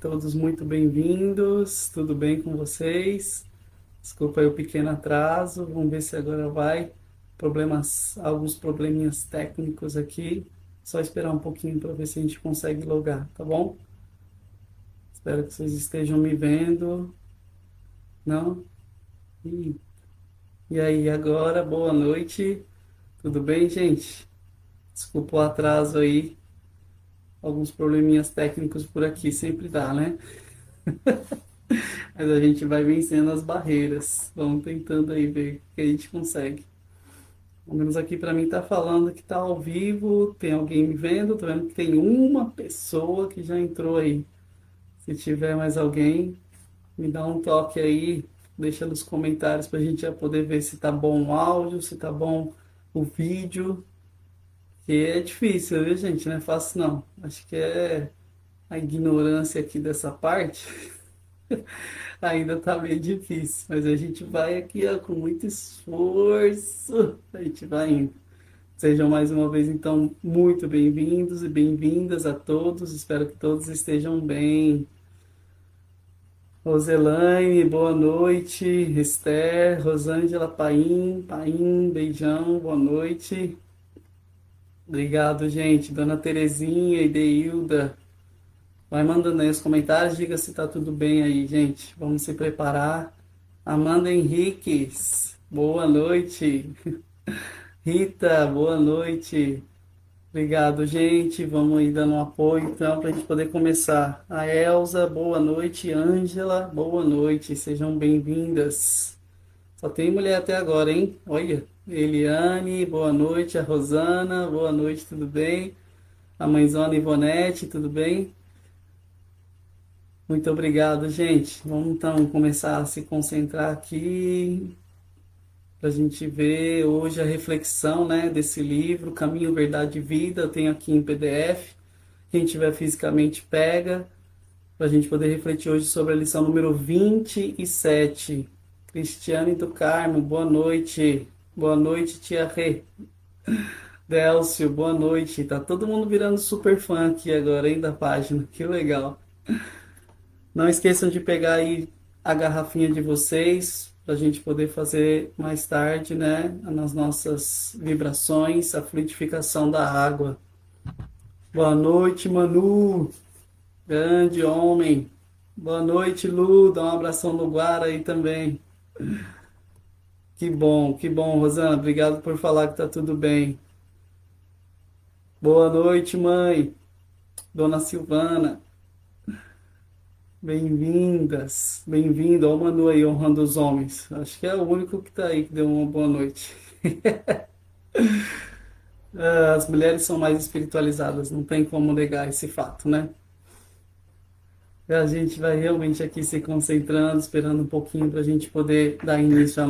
Todos muito bem-vindos. Tudo bem com vocês? Desculpa aí o pequeno atraso. Vamos ver se agora vai. Alguns probleminhas técnicos aqui. Só esperar um pouquinho para ver se a gente consegue logar, tá bom? Espero que vocês estejam me vendo. Não? E, e aí, agora, boa noite. Tudo bem, gente? Desculpa o atraso aí. Alguns probleminhas técnicos por aqui, sempre dá, né? Mas a gente vai vencendo as barreiras. Vamos tentando aí ver o que a gente consegue. Pelo menos aqui para mim tá falando que tá ao vivo, tem alguém me vendo, tô vendo que tem uma pessoa que já entrou aí. Se tiver mais alguém, me dá um toque aí, deixa nos comentários pra gente já poder ver se tá bom o áudio, se tá bom o vídeo. Que é difícil, viu, gente? Não é fácil não. Acho que é a ignorância aqui dessa parte. Ainda tá meio difícil, mas a gente vai aqui, ó, com muito esforço. A gente vai indo. Sejam mais uma vez, então, muito bem-vindos e bem-vindas a todos. Espero que todos estejam bem. Roselaine, boa noite. Esther, Rosângela, Paim, beijão, boa noite. Obrigado, gente. Dona Terezinha e Deilda. Vai mandando aí os comentários, diga se tá tudo bem aí, gente. Vamos se preparar. Amanda Henriques, boa noite. Rita, boa noite. Obrigado, gente. Vamos aí dando um apoio, então, para a gente poder começar. A Elza, boa noite. Ângela, boa noite. Sejam bem-vindas. Só tem mulher até agora, hein? Olha. Eliane, boa noite. A Rosana, boa noite, tudo bem? A mãezona Ivonete, tudo bem? Muito obrigado, gente. Vamos então começar a se concentrar aqui para a gente ver hoje a reflexão, né, desse livro, Caminho, Verdade e Vida. Eu tenho aqui em PDF. Quem tiver fisicamente pega, para a gente poder refletir hoje sobre a lição número 27. Cristiane do Carmo, boa noite. Boa noite, tia Rê. Délcio, boa noite. Tá todo mundo virando super fã aqui agora, hein, da página. Que legal. Não esqueçam de pegar aí a garrafinha de vocês, para a gente poder fazer mais tarde, né, nas nossas vibrações, a fluidificação da água. Boa noite, Manu, grande homem. Boa noite, Lu, dá um abração no Guara aí também. Que bom, Rosana, obrigado por falar que tá tudo bem. Boa noite, mãe, Dona Silvana. Bem-vindas, bem-vindo ao Manu aí, honrando os homens. Acho que é o único que tá aí que deu uma boa noite. As mulheres são mais espiritualizadas, não tem como negar esse fato, né? A gente vai realmente aqui se concentrando, esperando um pouquinho para a gente poder dar início à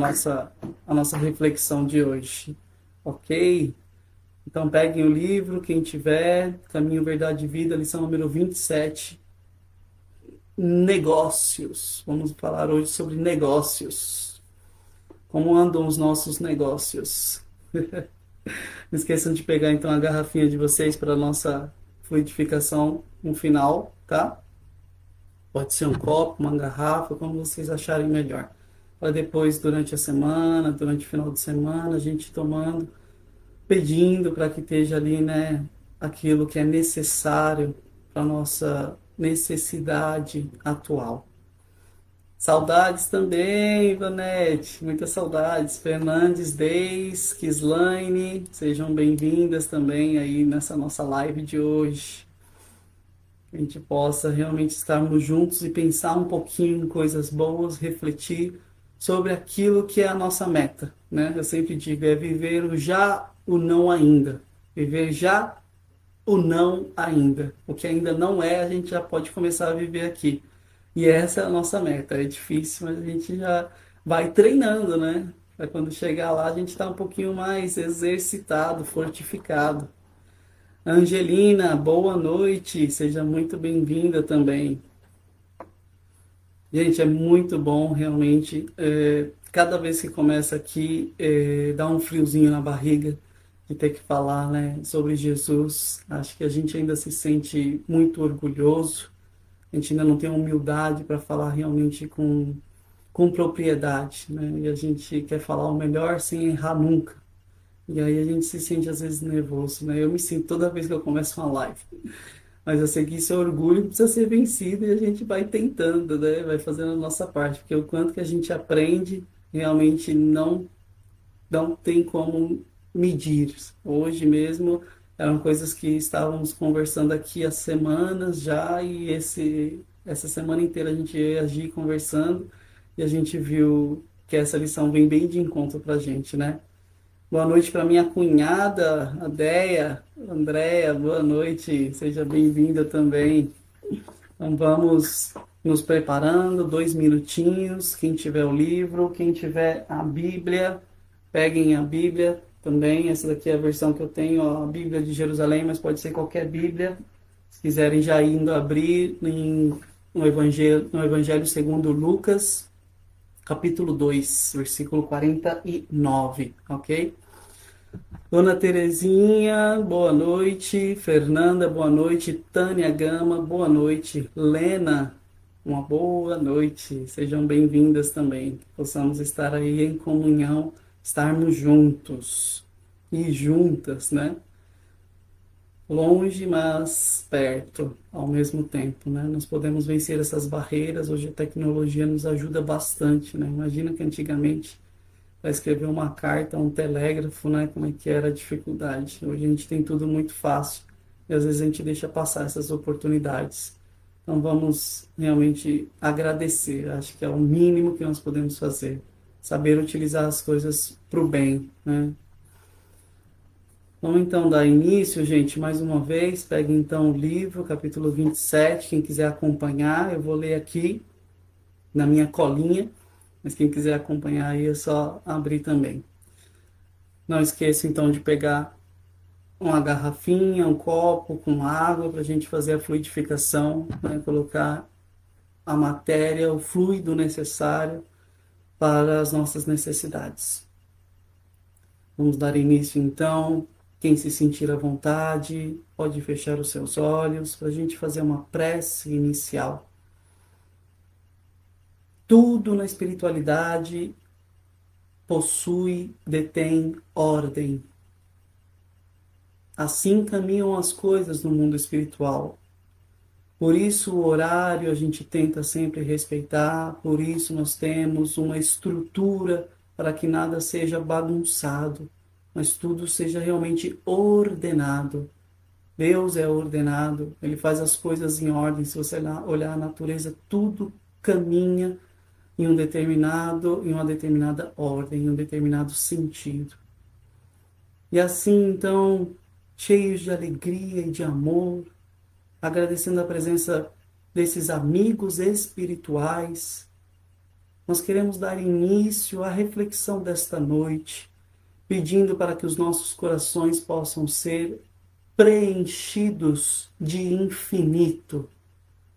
nossa reflexão de hoje. Ok? Então peguem o livro, quem tiver, Caminho, Verdade e Vida, lição número 27. Negócios. Vamos falar hoje sobre negócios. Como andam os nossos negócios? Não esqueçam de pegar então a garrafinha de vocês para a nossa fluidificação no final, tá? Pode ser um copo, uma garrafa, como vocês acharem melhor. Para depois, durante a semana, durante o final de semana, a gente tomando, pedindo para que esteja ali, né, aquilo que é necessário para a nossa necessidade atual. Saudades também, Ivanete, muitas saudades. Fernandes, Deis, Kislaine, sejam bem-vindas também aí nessa nossa live de hoje. Que a gente possa realmente estarmos juntos e pensar um pouquinho em coisas boas, refletir sobre aquilo que é a nossa meta, né? Eu sempre digo, é viver o já, o não ainda. Viver já, o não ainda. O que ainda não é, a gente já pode começar a viver aqui. E essa é a nossa meta. É difícil, mas a gente já vai treinando, né? Para quando chegar lá, a gente está um pouquinho mais exercitado, fortificado. Angelina, boa noite. Seja muito bem-vinda também. Gente, é muito bom, realmente. Cada vez que começa aqui, dá um friozinho na barriga de ter que falar, né, sobre Jesus. Acho que a gente ainda se sente muito orgulhoso, a gente ainda não tem humildade para falar realmente com propriedade, né? E a gente quer falar o melhor sem errar nunca. E aí a gente se sente às vezes nervoso, né? Eu me sinto toda vez que eu começo uma live. Mas eu sei que isso é orgulho que precisa ser vencido e a gente vai tentando, né? Vai fazendo a nossa parte, porque o quanto que a gente aprende realmente não tem como medir. Hoje mesmo eram coisas que estávamos conversando aqui há semanas já e essa semana inteira a gente ia agir conversando e a gente viu que essa lição vem bem de encontro para a gente, né? Boa noite para minha cunhada, a Deia, Andréia, boa noite, seja bem-vinda também. Então vamos nos preparando, 2 minutinhos. Quem tiver o livro, quem tiver a Bíblia, peguem a Bíblia também. Essa daqui é a versão que eu tenho, ó, a Bíblia de Jerusalém, mas pode ser qualquer Bíblia. Se quiserem já indo abrir no Evangelho segundo Lucas, capítulo 2, versículo 49, ok? Dona Terezinha, boa noite. Fernanda, boa noite. Tânia Gama, boa noite. Lena, uma boa noite. Sejam bem-vindas também. Que possamos estar aí em comunhão, estarmos juntos e juntas, né? Longe, mas perto ao mesmo tempo, né? Nós podemos vencer essas barreiras. Hoje a tecnologia nos ajuda bastante, né? Imagina que antigamente para escrever uma carta, um telégrafo, né? Como é que era a dificuldade. Hoje a gente tem tudo muito fácil e às vezes a gente deixa passar essas oportunidades. Então vamos realmente agradecer. Acho que é o mínimo que nós podemos fazer. Saber utilizar as coisas para o bem, né? Vamos então dar início, gente, mais uma vez. Pegue então o livro, capítulo 27. Quem quiser acompanhar, eu vou ler aqui na minha colinha. Mas quem quiser acompanhar aí é só abrir também. Não esqueça então de pegar uma garrafinha, um copo com água para a gente fazer a fluidificação, né? Colocar a matéria, o fluido necessário para as nossas necessidades. Vamos dar início então. Quem se sentir à vontade, pode fechar os seus olhos para a gente fazer uma prece inicial. Tudo na espiritualidade detém ordem. Assim caminham as coisas no mundo espiritual. Por isso o horário a gente tenta sempre respeitar, por isso nós temos uma estrutura para que nada seja bagunçado, mas tudo seja realmente ordenado. Deus é ordenado, Ele faz as coisas em ordem. Se você olhar a natureza, tudo caminha em uma determinada ordem, em um determinado sentido. E assim, então, cheios de alegria e de amor, agradecendo a presença desses amigos espirituais, nós queremos dar início à reflexão desta noite, pedindo para que os nossos corações possam ser preenchidos de infinito.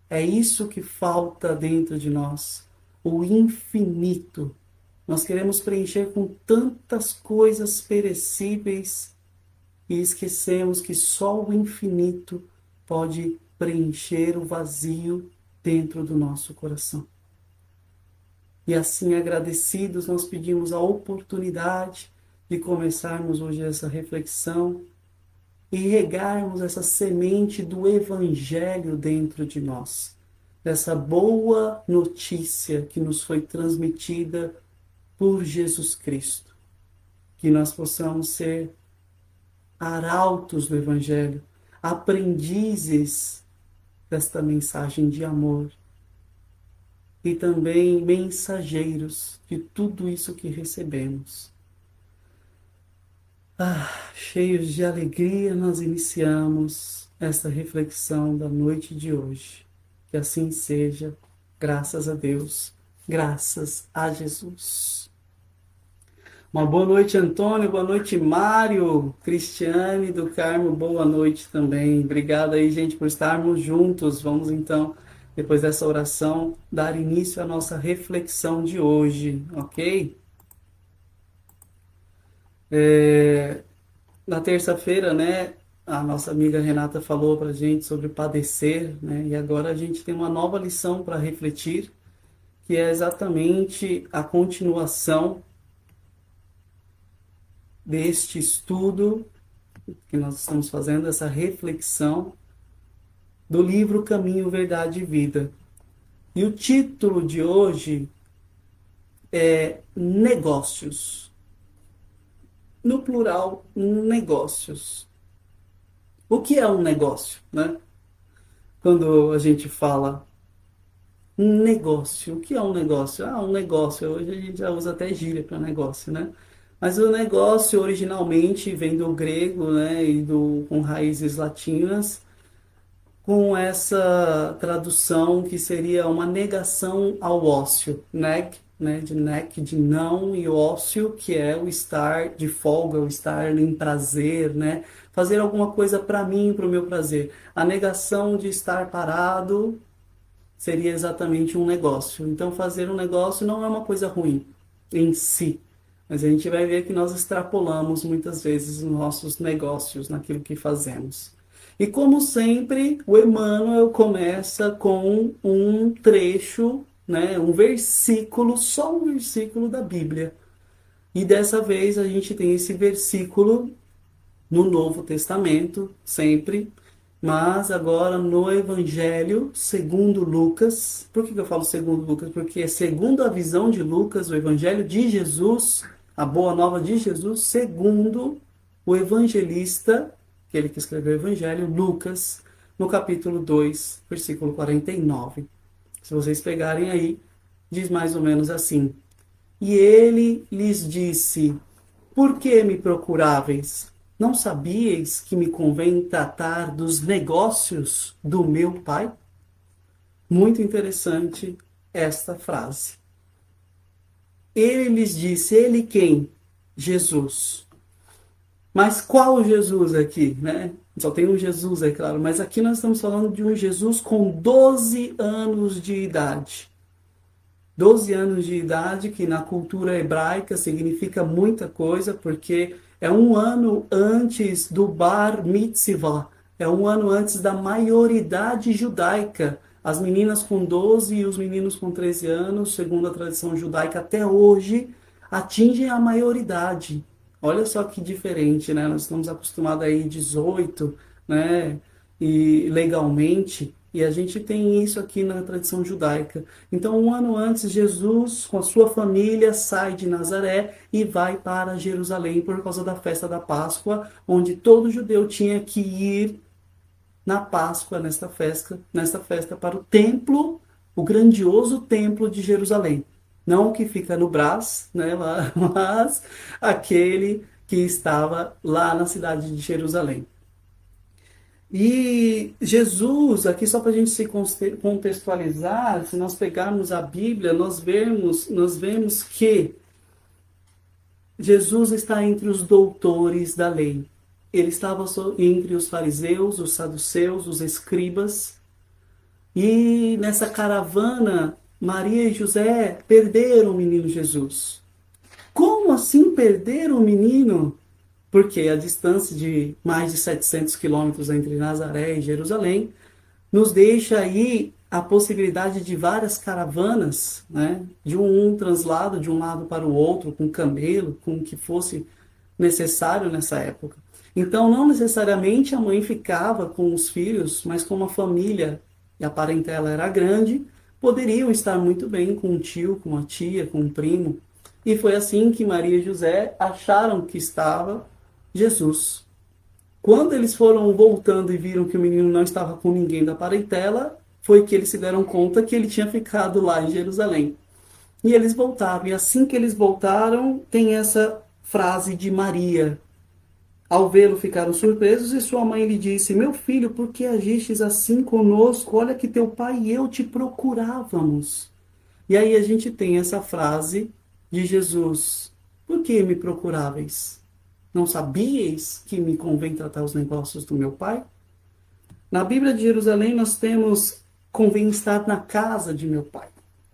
É isso que falta dentro de nós, o infinito. Nós queremos preencher com tantas coisas perecíveis e esquecemos que só o infinito pode preencher o vazio dentro do nosso coração. E assim, agradecidos, nós pedimos a oportunidade de começarmos hoje essa reflexão e regarmos essa semente do Evangelho dentro de nós, dessa boa notícia que nos foi transmitida por Jesus Cristo. Que nós possamos ser arautos do Evangelho, aprendizes desta mensagem de amor e também mensageiros de tudo isso que recebemos. Cheios de alegria, nós iniciamos esta reflexão da noite de hoje. Que assim seja, graças a Deus, graças a Jesus. Uma boa noite, Antônio, boa noite, Mário, Cristiane do Carmo, boa noite também. Obrigado aí, gente, por estarmos juntos. Vamos então, depois dessa oração, dar início à nossa reflexão de hoje, ok? Na terça-feira, né, A nossa amiga Renata falou para a gente sobre padecer, né? E agora a gente tem uma nova lição para refletir, que é exatamente a continuação deste estudo que nós estamos fazendo, essa reflexão do livro Caminho, Verdade e Vida. E o título de hoje é Negócios. No plural, negócios. O que é um negócio, né? Quando a gente fala negócio, o que é um negócio? Ah, um negócio, hoje a gente já usa até gíria para negócio, né? Mas o negócio originalmente vem do grego, né, e com raízes latinas, com essa tradução que seria uma negação ao ócio, neg, de não, e ócio, que é o estar de folga, o estar em prazer, né? Fazer alguma coisa para mim, para o meu prazer. A negação de estar parado seria exatamente um negócio. Então, fazer um negócio não é uma coisa ruim em si, mas a gente vai ver que nós extrapolamos muitas vezes os nossos negócios naquilo que fazemos. E como sempre, o Emmanuel começa com um trecho, né, um versículo, só um versículo da Bíblia. E dessa vez a gente tem esse versículo no Novo Testamento, sempre, mas agora no Evangelho segundo Lucas. Por que eu falo segundo Lucas? Porque é segundo a visão de Lucas, o Evangelho de Jesus, a boa nova de Jesus, segundo o evangelista, aquele que escreveu o Evangelho, Lucas, no capítulo 2, versículo 49. Se vocês pegarem aí, diz mais ou menos assim: E ele lhes disse: Por que me procuráveis? Não sabíeis que me convém tratar dos negócios do meu pai? Muito interessante esta frase. Ele lhes disse, ele quem? Jesus. Mas qual Jesus aqui, né? Só tem um Jesus, é claro, mas aqui nós estamos falando de um Jesus com 12 anos de idade. 12 anos de idade, que na cultura hebraica significa muita coisa, porque é um ano antes do Bar Mitzvah, é um ano antes da maioridade judaica. As meninas com 12 e os meninos com 13 anos, segundo a tradição judaica, até hoje, atingem a maioridade. Olha só que diferente, né? Nós estamos acostumados aí 18, né? E legalmente, e a gente tem isso aqui na tradição judaica. Então, um ano antes, Jesus, com a sua família, sai de Nazaré e vai para Jerusalém por causa da festa da Páscoa, onde todo judeu tinha que ir na Páscoa, nesta festa para o templo, o grandioso templo de Jerusalém. Não o que fica no Brás, né, lá, mas aquele que estava lá na cidade de Jerusalém. E Jesus, aqui só para a gente se contextualizar, se nós pegarmos a Bíblia, nós vemos que Jesus está entre os doutores da lei. Ele estava entre os fariseus, os saduceus, os escribas. E nessa caravana, Maria e José perderam o menino Jesus. Como assim perderam o menino? Porque a distância de mais de 700 quilômetros entre Nazaré e Jerusalém nos deixa aí a possibilidade de várias caravanas, né? De um translado de um lado para o outro, com camelo, com o que fosse necessário nessa época. Então, não necessariamente a mãe ficava com os filhos, mas como a família e a parentela era grande, poderiam estar muito bem com um tio, com uma tia, com um primo. E foi assim que Maria e José acharam que estava Jesus. Quando eles foram voltando e viram que o menino não estava com ninguém da parentela, foi que eles se deram conta que ele tinha ficado lá em Jerusalém. E eles voltaram. E assim que eles voltaram, tem essa frase de Maria. Ao vê-lo, ficaram surpresos e sua mãe lhe disse: Meu filho, por que agistes assim conosco? Olha que teu pai e eu te procurávamos. E aí a gente tem essa frase de Jesus: Por que me procuráveis? Não sabíeis que me convém tratar os negócios do meu pai? Na Bíblia de Jerusalém nós temos: Convém estar na casa de meu pai.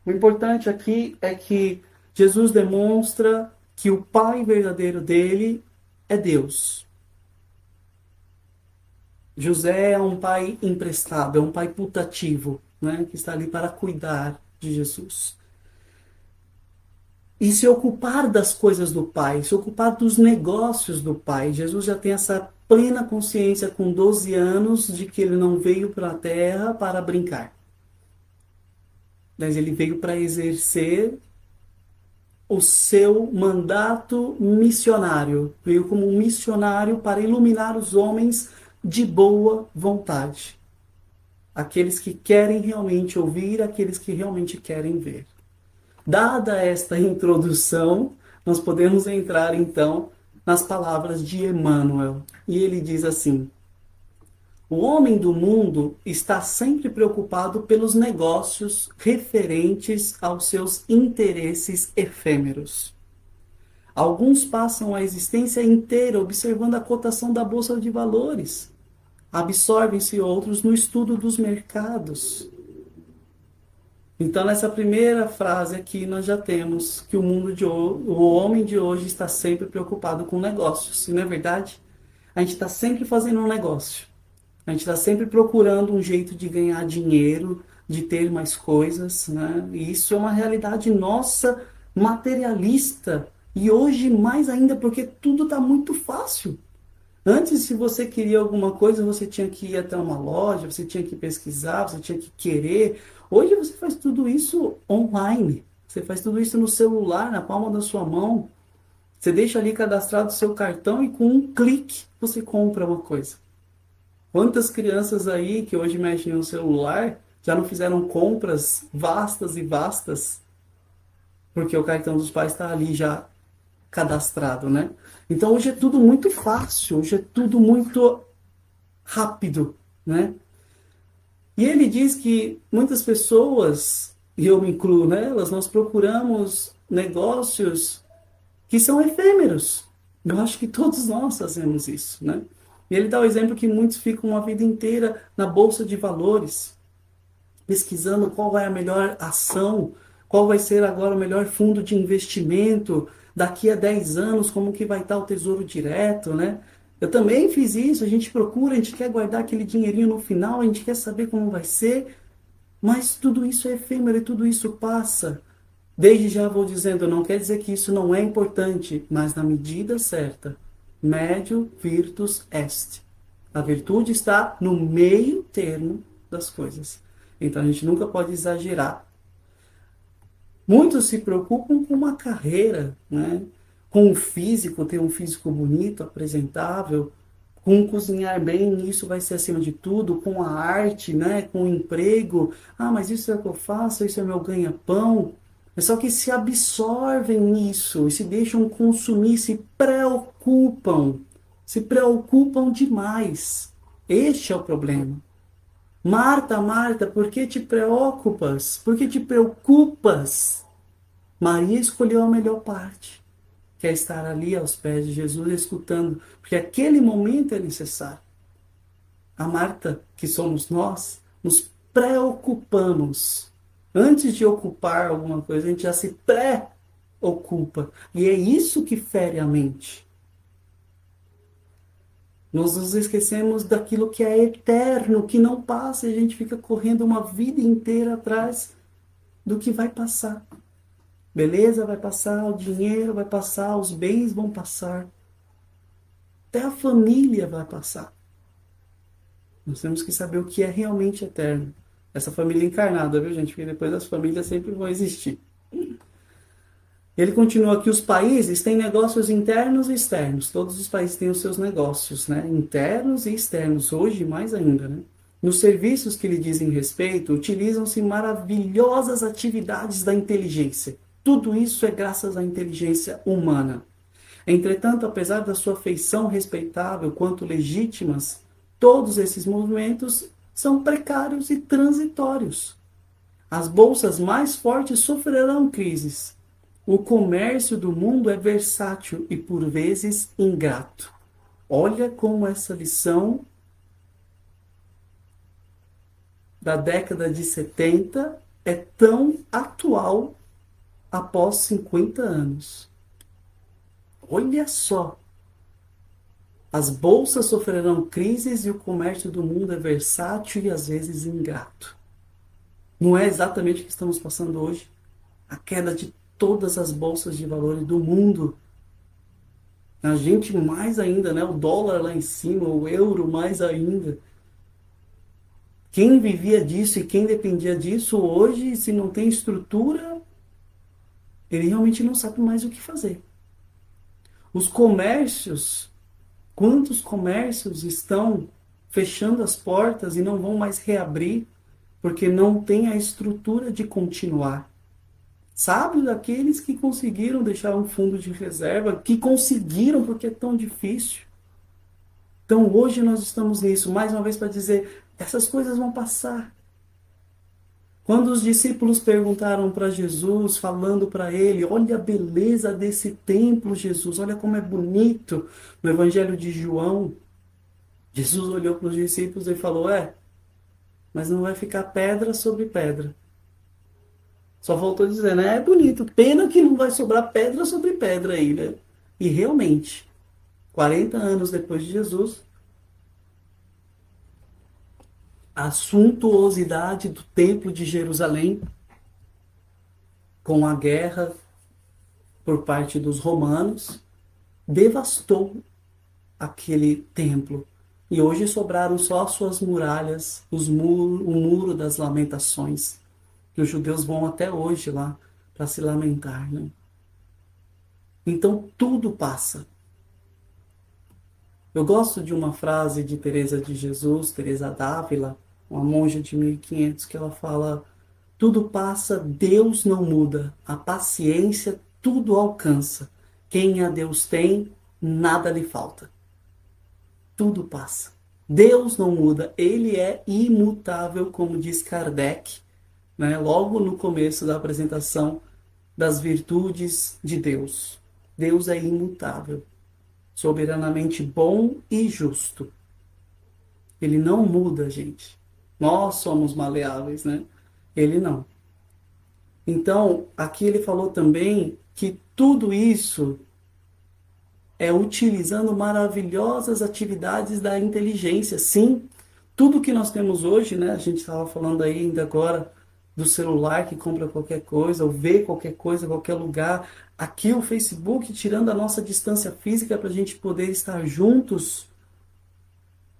O importante aqui é que Jesus demonstra que o pai verdadeiro dele é Deus. José é um pai emprestado, é um pai putativo, né, que está ali para cuidar de Jesus. E se ocupar das coisas do pai, se ocupar dos negócios do pai. Jesus já tem essa plena consciência com 12 anos de que ele não veio para a terra para brincar. Mas ele veio para exercer o seu mandato missionário. Veio como um missionário para iluminar os homens de boa vontade. Aqueles que querem realmente ouvir, aqueles que realmente querem ver. Dada esta introdução, nós podemos entrar então nas palavras de Emmanuel. E ele diz assim: o homem do mundo está sempre preocupado pelos negócios referentes aos seus interesses efêmeros. Alguns passam a existência inteira observando a cotação da bolsa de valores. Absorvem-se outros no estudo dos mercados. Então, nessa primeira frase aqui, nós já temos que o homem de hoje está sempre preocupado com negócios. E não é verdade? A gente está sempre fazendo um negócio. A gente está sempre procurando um jeito de ganhar dinheiro, de ter mais coisas, né? E isso é uma realidade nossa, materialista. E hoje mais ainda, porque tudo está muito fácil. Antes, se você queria alguma coisa, você tinha que ir até uma loja, você tinha que pesquisar, você tinha que querer. Hoje você faz tudo isso online. Você faz tudo isso no celular, na palma da sua mão. Você deixa ali cadastrado o seu cartão e com um clique você compra uma coisa. Quantas crianças aí que hoje mexem no celular já não fizeram compras vastas e vastas porque o cartão dos pais está ali já cadastrado, né? Então hoje é tudo muito fácil, hoje é tudo muito rápido, né? E ele diz que muitas pessoas, e eu me incluo nelas, nós procuramos negócios que são efêmeros. Eu acho que todos nós fazemos isso, né? E ele dá o exemplo que muitos ficam uma vida inteira na bolsa de valores, pesquisando qual é a melhor ação, qual vai ser agora o melhor fundo de investimento, daqui a 10 anos, como que vai estar o Tesouro Direto, né? Eu também fiz isso, a gente procura, a gente quer guardar aquele dinheirinho no final, a gente quer saber como vai ser, mas tudo isso é efêmero e tudo isso passa. Desde já vou dizendo, não quer dizer que isso não é importante, mas na medida certa. Médio virtus est. A virtude está no meio termo das coisas. Então a gente nunca pode exagerar. Muitos se preocupam com uma carreira, né? Com o físico, ter um físico bonito, apresentável, com cozinhar bem, isso vai ser acima de tudo, com a arte, né? Com o emprego. Ah, mas isso é o que eu faço, isso é meu ganha-pão. É só que se absorvem nisso e se deixam consumir, se preocupam demais. Este é o problema. Marta, Marta, por que te preocupas? Por que te preocupas? Maria escolheu a melhor parte, que é estar ali aos pés de Jesus, escutando, porque aquele momento é necessário. A Marta, que somos nós, nos preocupamos. Antes de ocupar alguma coisa, a gente já se pré-ocupa. E é isso que fere a mente. Nós nos esquecemos daquilo que é eterno, que não passa, e a gente fica correndo uma vida inteira atrás do que vai passar. Beleza vai passar, o dinheiro vai passar, os bens vão passar. Até a família vai passar. Nós temos que saber o que é realmente eterno. Essa família encarnada, viu, gente? Porque depois as famílias sempre vão existir. Ele continua que os países têm negócios internos e externos. Todos os países têm os seus negócios, né? Internos e externos. Hoje, mais ainda, né? Nos serviços que lhe dizem respeito, utilizam-se maravilhosas atividades da inteligência. Tudo isso é graças à inteligência humana. Entretanto, apesar da sua feição respeitável quanto legítimas, todos esses movimentos são precários e transitórios. As bolsas mais fortes sofrerão crises. O comércio do mundo é versátil e, por vezes, ingrato. Olha como essa lição da década de 70 é tão atual após 50 anos. Olha só. As bolsas sofrerão crises e o comércio do mundo é versátil e às vezes ingrato. Não é exatamente o que estamos passando hoje? A queda de todas as bolsas de valores do mundo. A gente mais ainda, né? O dólar lá em cima, o euro mais ainda. Quem vivia disso e quem dependia disso hoje, se não tem estrutura, ele realmente não sabe mais o que fazer. Os comércios, quantos comércios estão fechando as portas e não vão mais reabrir porque não tem a estrutura de continuar? Sabe daqueles que conseguiram deixar um fundo de reserva, que conseguiram porque é tão difícil. Então hoje nós estamos nisso, mais uma vez para dizer, essas coisas vão passar. Quando os discípulos perguntaram para Jesus, falando para ele, olha a beleza desse templo, Jesus, olha como é bonito, no Evangelho de João, Jesus olhou para os discípulos e falou, mas não vai ficar pedra sobre pedra. Só voltou a dizer, né? É bonito, pena que não vai sobrar pedra sobre pedra aí, né? E realmente, 40 anos depois de Jesus, a suntuosidade do Templo de Jerusalém, com a guerra por parte dos romanos, devastou aquele templo. E hoje sobraram só as suas muralhas, o muro das lamentações. Que os judeus vão até hoje lá para se lamentar, né? Então tudo passa. Eu gosto de uma frase de Teresa de Jesus, Teresa d'Ávila, uma monja de 1500, que ela fala: tudo passa, Deus não muda, a paciência tudo alcança. Quem a Deus tem, nada lhe falta. Tudo passa. Deus não muda, ele é imutável, como diz Kardec, né? Logo no começo da apresentação das virtudes de Deus. Deus é imutável, soberanamente bom e justo. Ele não muda, gente. Nós somos maleáveis, né? Ele não. Então, aqui ele falou também que tudo isso é utilizando maravilhosas atividades da inteligência. Sim, tudo que nós temos hoje, né? A gente estava falando aí ainda agora do celular que compra qualquer coisa, ou vê qualquer coisa em qualquer lugar. Aqui o Facebook, tirando a nossa distância física para a gente poder estar juntos.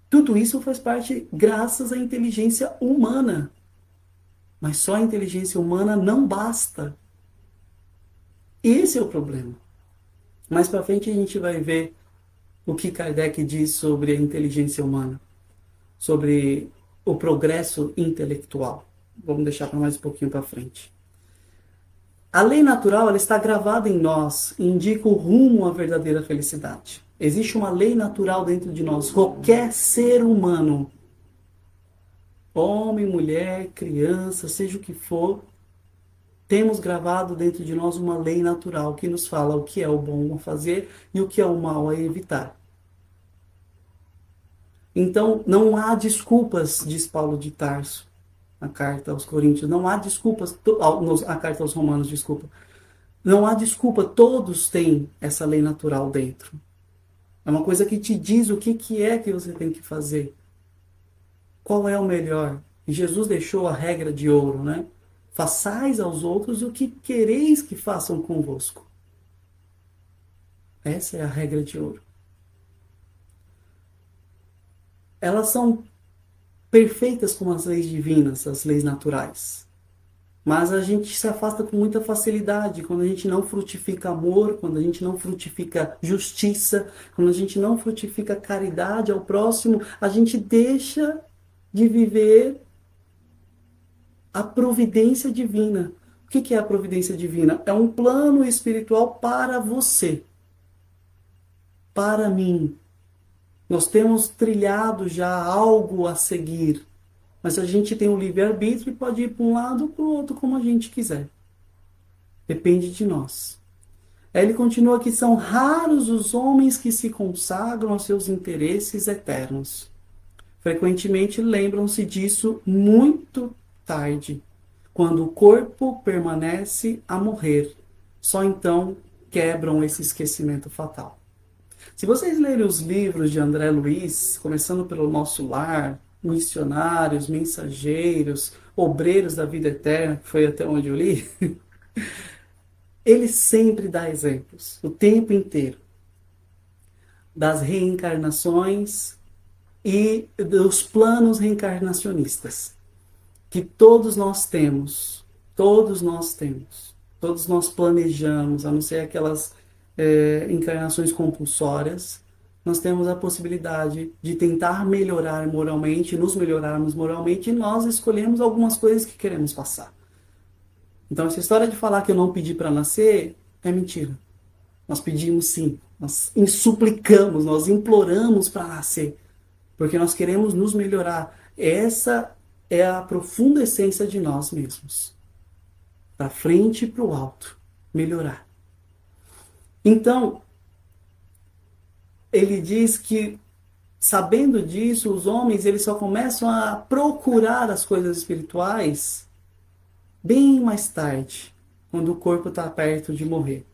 Tudo isso faz parte graças à inteligência humana. Mas só a inteligência humana não basta. Esse é o problema. Mais para frente a gente vai ver o que Kardec diz sobre a inteligência humana, sobre o progresso intelectual. Vamos deixar para mais um pouquinho para frente. A lei natural, ela está gravada em nós e indica o rumo à verdadeira felicidade. Existe uma lei natural dentro de nós. Qualquer ser humano, homem, mulher, criança, seja o que for, temos gravado dentro de nós uma lei natural que nos fala o que é o bom a fazer e o que é o mal a evitar. Então, não há desculpas, diz Paulo de Tarso, na carta aos Coríntios, não há desculpas, a carta aos Romanos, desculpa. Não há desculpa, todos têm essa lei natural dentro. É uma coisa que te diz o que é que você tem que fazer. Qual é o melhor? E Jesus deixou a regra de ouro, né? Façais aos outros o que quereis que façam convosco. Essa é a regra de ouro. Elas são perfeitas como as leis divinas, as leis naturais. Mas a gente se afasta com muita facilidade quando a gente não frutifica amor, quando a gente não frutifica justiça, quando a gente não frutifica caridade ao próximo, a gente deixa de viver a providência divina. O que é a providência divina? É um plano espiritual para você, para mim. Nós temos trilhado já algo a seguir, mas a gente tem o livre-arbítrio e pode ir para um lado ou para o outro como a gente quiser. Depende de nós. Aí ele continua que são raros os homens que se consagram aos seus interesses eternos. Frequentemente lembram-se disso muito tarde, quando o corpo permanece a morrer. Só então quebram esse esquecimento fatal. Se vocês lerem os livros de André Luiz, começando pelo Nosso Lar, Missionários, Mensageiros, Obreiros da Vida Eterna, que foi até onde eu li, ele sempre dá exemplos, o tempo inteiro, das reencarnações e dos planos reencarnacionistas, que todos nós temos, todos nós planejamos, a não ser aquelas encarnações compulsórias, nós temos a possibilidade de tentar melhorar moralmente, nos melhorarmos moralmente, e nós escolhemos algumas coisas que queremos passar. Então, essa história de falar que eu não pedi para nascer é mentira. Nós pedimos sim, nós suplicamos, nós imploramos para nascer, porque nós queremos nos melhorar. Essa é a profunda essência de nós mesmos. Da frente para o alto, melhorar. Então, ele diz que, sabendo disso, os homens eles só começam a procurar as coisas espirituais bem mais tarde, quando o corpo está perto de morrer.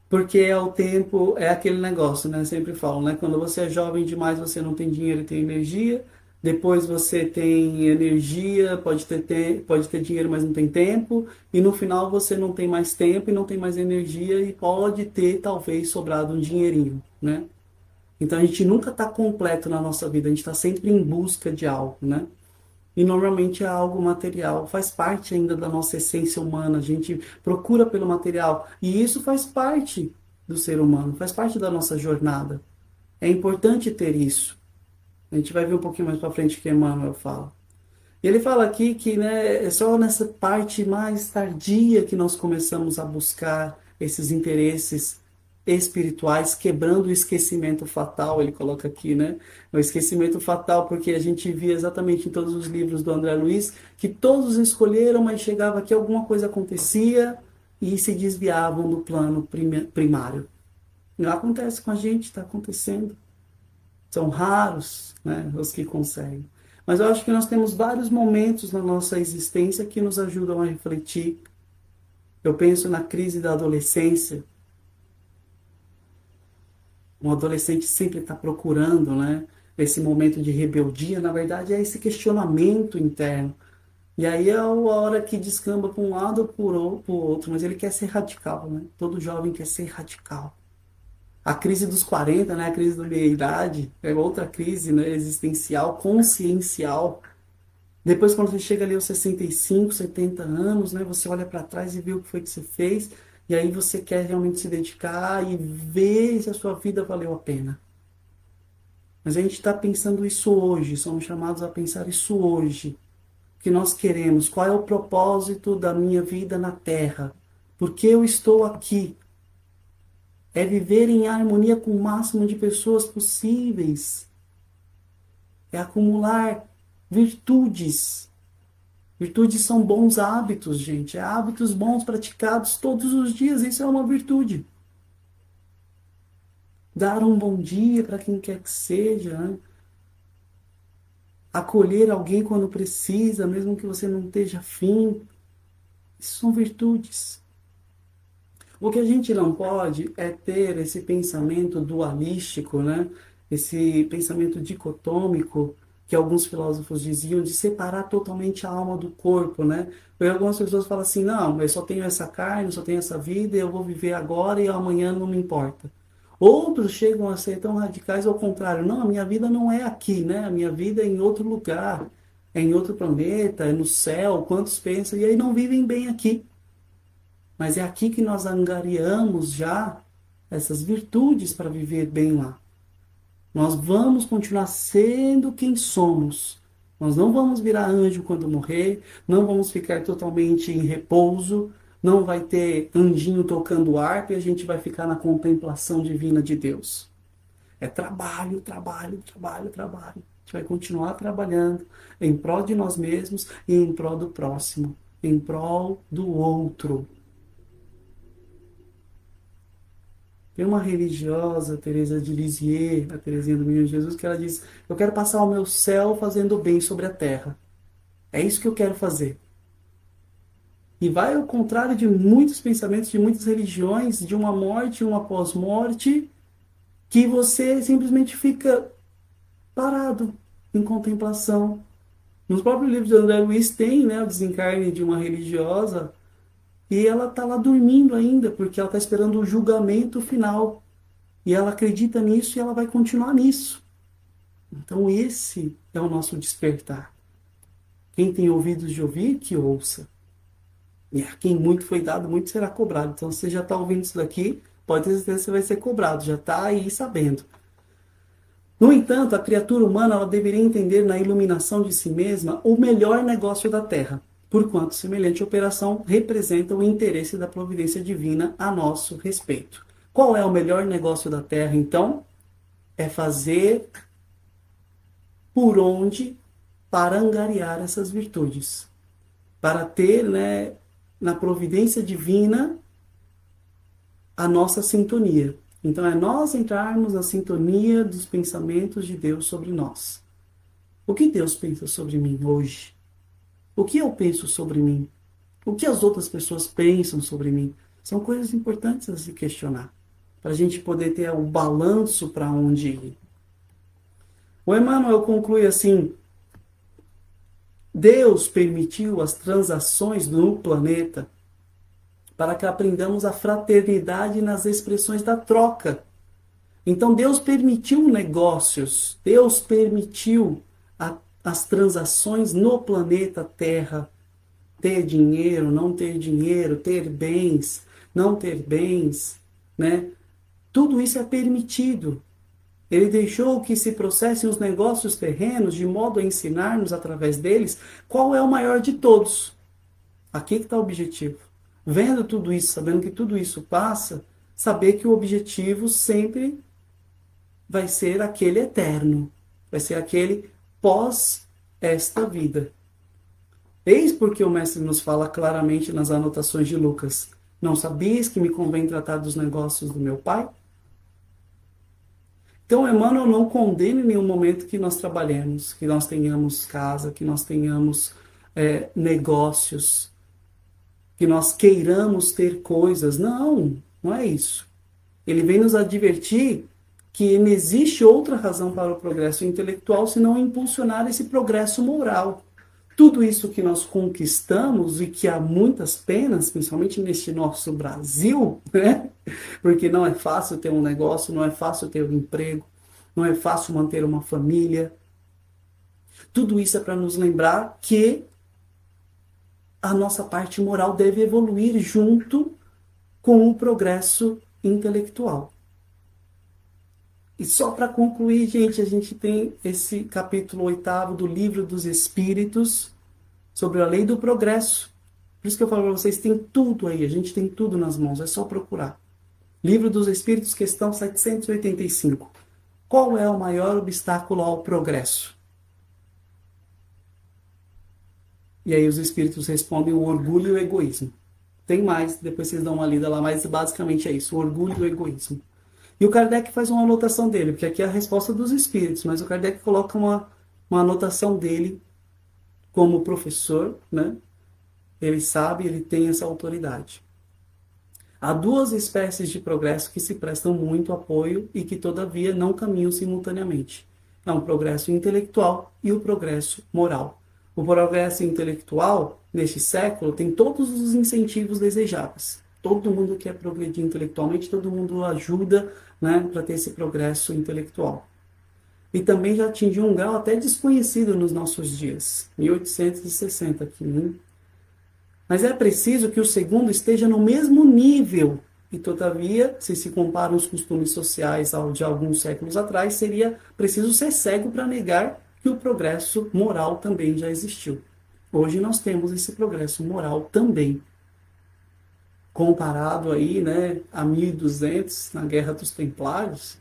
Porque é o tempo, é aquele negócio, né? Sempre falo, né? Quando você é jovem demais, você não tem dinheiro e tem energia. Depois você tem energia, pode ter dinheiro, mas não tem tempo. E no final você não tem mais tempo e não tem mais energia e pode ter, talvez, sobrado um dinheirinho, né? Então a gente nunca está completo na nossa vida, a gente está sempre em busca de algo, né? E normalmente é algo material, faz parte ainda da nossa essência humana, a gente procura pelo material. E isso faz parte do ser humano, faz parte da nossa jornada. É importante ter isso. A gente vai ver um pouquinho mais para frente que Emmanuel fala. E ele fala aqui que, né, é só nessa parte mais tardia que nós começamos a buscar esses interesses espirituais, quebrando o esquecimento fatal, ele coloca aqui, né? O esquecimento fatal, porque a gente via exatamente em todos os livros do André Luiz, que todos escolheram, mas chegava que alguma coisa acontecia e se desviavam do plano primário. Não acontece com a gente, está acontecendo. São raros, né, os que conseguem. Mas eu acho que nós temos vários momentos na nossa existência que nos ajudam a refletir. Eu penso na crise da adolescência. Um adolescente sempre está procurando, né, esse momento de rebeldia. Na verdade, é esse questionamento interno. E aí é a hora que descamba para um lado ou para o outro. Mas ele quer ser radical, né? Todo jovem quer ser radical. A crise dos 40, né, a crise da meia-idade, é outra crise, né, existencial, consciencial. Depois, quando você chega ali aos 65, 70 anos, né, você olha para trás e vê o que foi que você fez, e aí você quer realmente se dedicar e ver se a sua vida valeu a pena. Mas a gente está pensando isso hoje, somos chamados a pensar isso hoje. O que nós queremos, qual é o propósito da minha vida na Terra? Por que eu estou aqui? É viver em harmonia com o máximo de pessoas possíveis. É acumular virtudes. Virtudes são bons hábitos, gente. É hábitos bons praticados todos os dias. Isso é uma virtude. Dar um bom dia para quem quer que seja, né? Acolher alguém quando precisa, mesmo que você não esteja afim. Isso são virtudes. O que a gente não pode é ter esse pensamento dualístico, né? Esse pensamento dicotômico que alguns filósofos diziam de separar totalmente a alma do corpo, né? Porque algumas pessoas falam assim, não, eu só tenho essa carne, eu só tenho essa vida, eu vou viver agora e amanhã não me importa. Outros chegam a ser tão radicais ao contrário, não, a minha vida não é aqui, né? A minha vida é em outro lugar, é em outro planeta, é no céu, quantos pensam, e aí não vivem bem aqui. Mas é aqui que nós angariamos já essas virtudes para viver bem lá. Nós vamos continuar sendo quem somos. Nós não vamos virar anjo quando morrer, não vamos ficar totalmente em repouso, não vai ter anjinho tocando harpa e a gente vai ficar na contemplação divina de Deus. É trabalho, trabalho, trabalho, trabalho. A gente vai continuar trabalhando em prol de nós mesmos e em prol do próximo, em prol do outro. Tem uma religiosa, Teresa de Lisieux, a Teresinha do Menino Jesus, que ela diz, eu quero passar o meu céu fazendo bem sobre a terra. É isso que eu quero fazer. E vai ao contrário de muitos pensamentos, de muitas religiões, de uma morte, uma pós-morte, que você simplesmente fica parado em contemplação. Nos próprios livros de André Luiz tem, né, o desencarne de uma religiosa e ela está lá dormindo ainda, porque ela está esperando o julgamento final. E ela acredita nisso e ela vai continuar nisso. Então esse é o nosso despertar. Quem tem ouvidos de ouvir, que ouça. E a quem muito foi dado, muito será cobrado. Então você já está ouvindo isso daqui, pode ter certeza que você vai ser cobrado, já está aí sabendo. No entanto, a criatura humana ela deveria entender na iluminação de si mesma o melhor negócio da Terra, porquanto semelhante operação representa o interesse da providência divina a nosso respeito. Qual é o melhor negócio da Terra, então? É fazer por onde para angariar essas virtudes, para ter, né, na providência divina a nossa sintonia. Então é nós entrarmos na sintonia dos pensamentos de Deus sobre nós. O que Deus pensa sobre mim hoje? O que eu penso sobre mim? O que as outras pessoas pensam sobre mim? São coisas importantes a se questionar, para a gente poder ter o balanço para onde ir. O Emmanuel conclui assim: Deus permitiu as transações no planeta para que aprendamos a fraternidade nas expressões da troca. Então Deus permitiu negócios, Deus permitiu as transações no planeta Terra. Ter dinheiro, não ter dinheiro, ter bens, não ter bens, né? Tudo isso é permitido. Ele deixou que se processem os negócios terrenos de modo a ensinar-nos através deles qual é o maior de todos. Aqui que está o objetivo. Vendo tudo isso, sabendo que tudo isso passa, saber que o objetivo sempre vai ser aquele eterno. Vai ser aquele pós esta vida. Eis porque o mestre nos fala claramente nas anotações de Lucas: não sabias que me convém tratar dos negócios do meu pai? Então, Emmanuel não condena em nenhum momento que nós trabalhemos, que nós tenhamos casa, que nós tenhamos negócios, que nós queiramos ter coisas. Não, não é isso. Ele vem nos advertir que não existe outra razão para o progresso intelectual senão impulsionar esse progresso moral. Tudo isso que nós conquistamos e que há muitas penas, principalmente neste nosso Brasil, né? Porque não é fácil ter um negócio, não é fácil ter um emprego, não é fácil manter uma família. Tudo isso é para nos lembrar que a nossa parte moral deve evoluir junto com o progresso intelectual. E só para concluir, gente, a gente tem esse capítulo 8º do Livro dos Espíritos, sobre a lei do progresso. Por isso que eu falo para vocês, tem tudo aí, a gente tem tudo nas mãos, é só procurar. Livro dos Espíritos, questão 785. Qual é o maior obstáculo ao progresso? E aí os Espíritos respondem: o orgulho e o egoísmo. Tem mais, depois vocês dão uma lida lá, mas basicamente é isso, o orgulho e o egoísmo. E o Kardec faz uma anotação dele, porque aqui é a resposta dos Espíritos, mas o Kardec coloca uma anotação dele como professor, né? Ele sabe, ele tem essa autoridade. Há duas espécies de progresso que se prestam muito apoio e que, todavia, não caminham simultaneamente. É o progresso intelectual e o progresso moral. O progresso intelectual, neste século, tem todos os incentivos desejáveis. Todo mundo quer progredir intelectualmente, todo mundo ajuda, né, para ter esse progresso intelectual. E também já atingiu um grau até desconhecido nos nossos dias, 1860 aqui, né? Mas é preciso que o segundo esteja no mesmo nível. E, todavia, se comparam os costumes sociais ao de alguns séculos atrás, seria preciso ser cego para negar que o progresso moral também já existiu. Hoje nós temos esse progresso moral também. Comparado aí, né, a 1200, na Guerra dos Templários,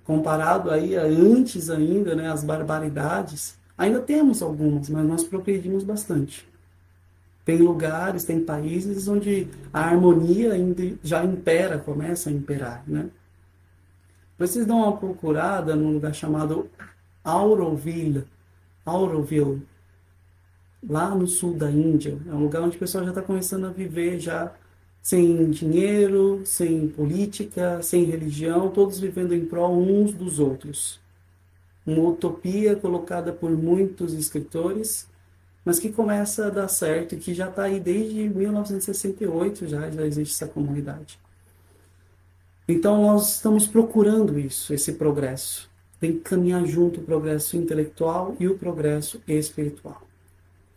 comparado aí a antes ainda, né, as barbaridades, ainda temos algumas, mas nós progredimos bastante. Tem lugares, tem países onde a harmonia ainda já impera, começa a imperar, né? Vocês dão uma procurada num lugar chamado Auroville, lá no sul da Índia. É um lugar onde o pessoal já está começando a viver já sem dinheiro, sem política, sem religião, todos vivendo em prol uns dos outros. Uma utopia colocada por muitos escritores, mas que começa a dar certo e que já está aí desde 1968, já existe essa comunidade. Então nós estamos procurando isso, esse progresso. Tem que caminhar junto o progresso intelectual e o progresso espiritual.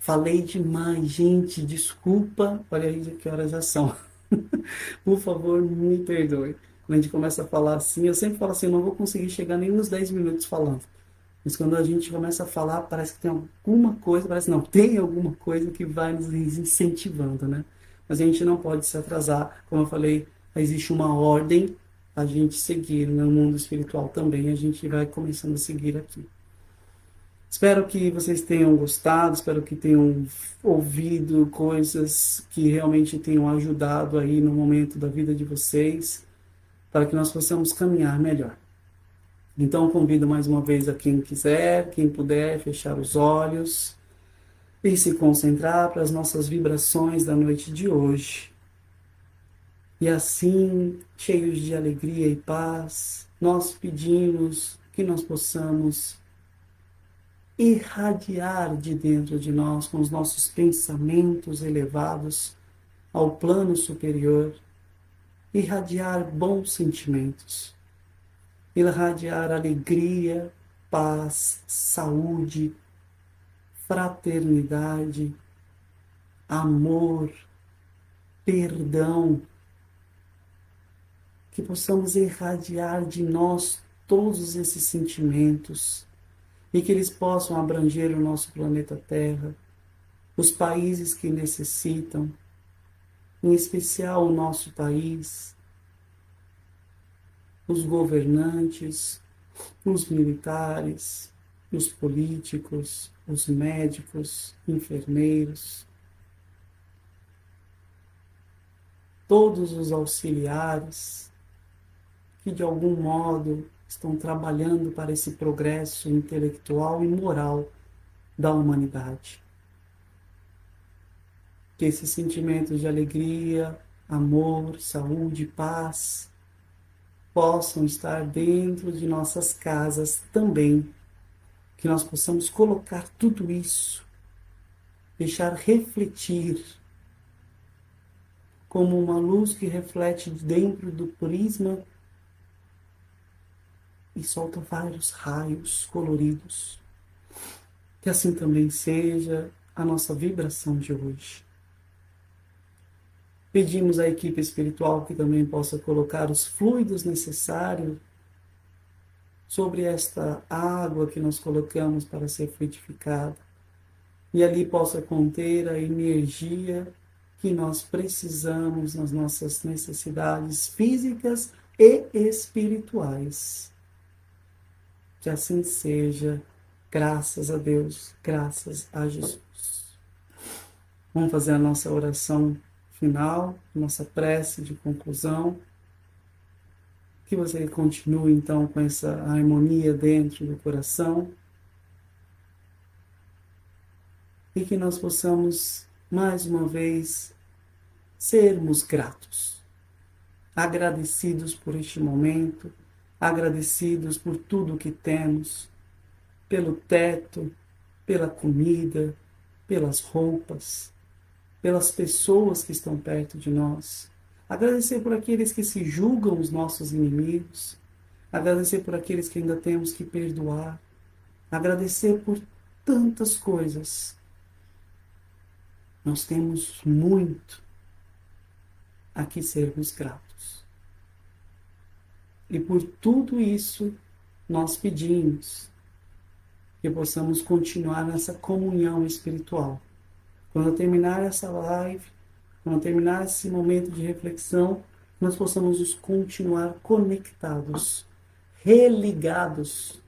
Falei demais, gente, desculpa, olha aí que horas já são. Por favor, me perdoe. Quando a gente começa a falar assim, eu sempre falo assim, eu não vou conseguir chegar nem nos 10 minutos falando. Mas quando a gente começa a falar, parece que tem alguma coisa, parece não, tem alguma coisa que vai nos incentivando, né? Mas a gente não pode se atrasar. Como eu falei, existe uma ordem a gente seguir no mundo espiritual também. A gente vai começando a seguir aqui. Espero que vocês tenham gostado, espero que tenham ouvido coisas que realmente tenham ajudado aí no momento da vida de vocês, para que nós possamos caminhar melhor. Então, convido mais uma vez a quem quiser, quem puder, fechar os olhos e se concentrar para as nossas vibrações da noite de hoje. E assim, cheios de alegria e paz, nós pedimos que nós possamos irradiar de dentro de nós com os nossos pensamentos elevados ao plano superior, irradiar bons sentimentos, irradiar alegria, paz, saúde, fraternidade, amor, perdão, que possamos irradiar de nós todos esses sentimentos e que eles possam abranger o nosso planeta Terra, os países que necessitam, em especial o nosso país, os governantes, os militares, os políticos, os médicos, enfermeiros, todos os auxiliares que de algum modo estão trabalhando para esse progresso intelectual e moral da humanidade. Que esses sentimentos de alegria, amor, saúde, paz possam estar dentro de nossas casas também. Que nós possamos colocar tudo isso, deixar refletir como uma luz que reflete dentro do prisma e solta vários raios coloridos. Que assim também seja a nossa vibração de hoje. Pedimos à equipe espiritual que também possa colocar os fluidos necessários sobre esta água que nós colocamos para ser fluidificada e ali possa conter a energia que nós precisamos nas nossas necessidades físicas e espirituais. Que assim seja, graças a Deus, graças a Jesus. Vamos fazer a nossa oração final, nossa prece de conclusão. Que você continue então com essa harmonia dentro do coração e que nós possamos mais uma vez sermos gratos, agradecidos por este momento, agradecidos por tudo que temos, pelo teto, pela comida, pelas roupas, pelas pessoas que estão perto de nós. Agradecer por aqueles que se julgam os nossos inimigos. Agradecer por aqueles que ainda temos que perdoar. Agradecer por tantas coisas. Nós temos muito a que sermos gratos. E por tudo isso, nós pedimos que possamos continuar nessa comunhão espiritual. Quando eu terminar essa live, quando eu terminar esse momento de reflexão, nós possamos nos continuar conectados, religados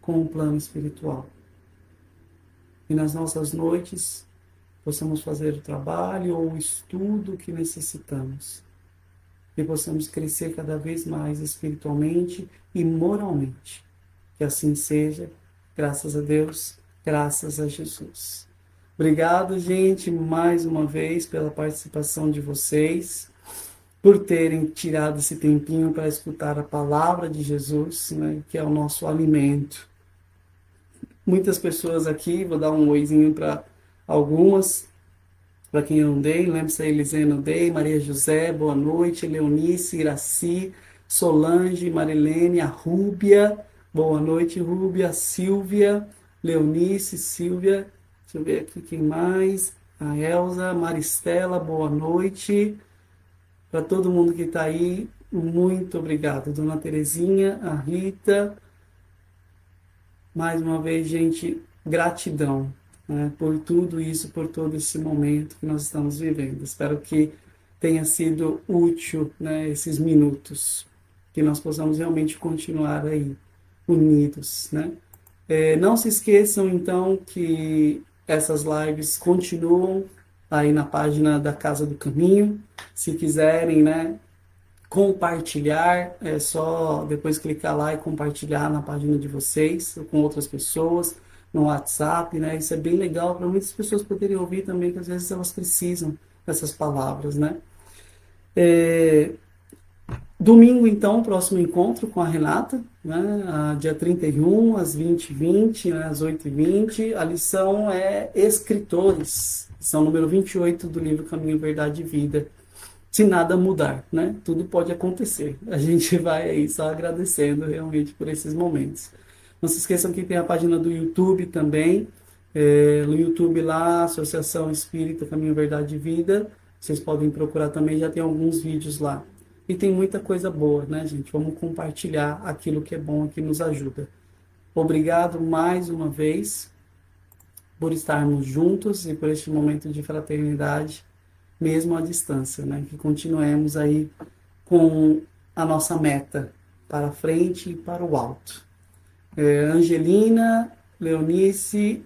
com o plano espiritual. E nas nossas noites, possamos fazer o trabalho ou o estudo que necessitamos. E possamos crescer cada vez mais espiritualmente e moralmente. Que assim seja, graças a Deus, graças a Jesus. Obrigado, gente, mais uma vez pela participação de vocês, por terem tirado esse tempinho para escutar a palavra de Jesus, né, que é o nosso alimento. Muitas pessoas aqui, vou dar um oizinho para algumas, para quem eu não dei, lembre-se, a Elisena eu dei, Maria José, boa noite, Leonice, Iraci, Solange, Marilene, a Rúbia, boa noite, Rúbia, Silvia, Leonice, Silvia, deixa eu ver aqui quem mais, a Elza, Maristela, boa noite, para todo mundo que está aí, muito obrigado, Dona Terezinha, a Rita, mais uma vez, gente, gratidão, né, por tudo isso, por todo esse momento que nós estamos vivendo. Espero que tenha sido útil, né, esses minutos, que nós possamos realmente continuar aí unidos, né. Não se esqueçam, então, que essas lives continuam aí na página da Casa do Caminho. Se quiserem, né, compartilhar, é só depois clicar lá e compartilhar na página de vocês, com outras pessoas, no WhatsApp, né? Isso é bem legal para muitas pessoas poderem ouvir também, que às vezes elas precisam dessas palavras, né? Domingo, então, próximo encontro com a Renata, né? Dia 31, às 20h20, né? Às 8h20. A lição é Escritores, lição número 28 do livro Caminho, Verdade e Vida. Se nada mudar, né? Tudo pode acontecer. A gente vai aí só agradecendo realmente por esses momentos. Não se esqueçam que tem a página do YouTube também. No YouTube lá, Associação Espírita Caminho, Verdade e Vida. Vocês podem procurar também, já tem alguns vídeos lá. E tem muita coisa boa, né, gente? Vamos compartilhar aquilo que é bom e que nos ajuda. Obrigado mais uma vez por estarmos juntos e por este momento de fraternidade, mesmo à distância, né? Que continuemos aí com a nossa meta para frente e para o alto. Angelina, Leonice,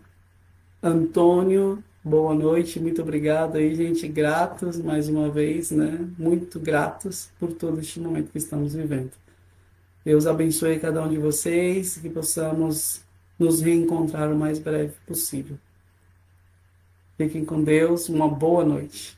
Antônio, boa noite, muito obrigado aí, gente, gratos mais uma vez, né? Muito gratos por todo este momento que estamos vivendo. Deus abençoe cada um de vocês, que possamos nos reencontrar o mais breve possível. Fiquem com Deus, uma boa noite.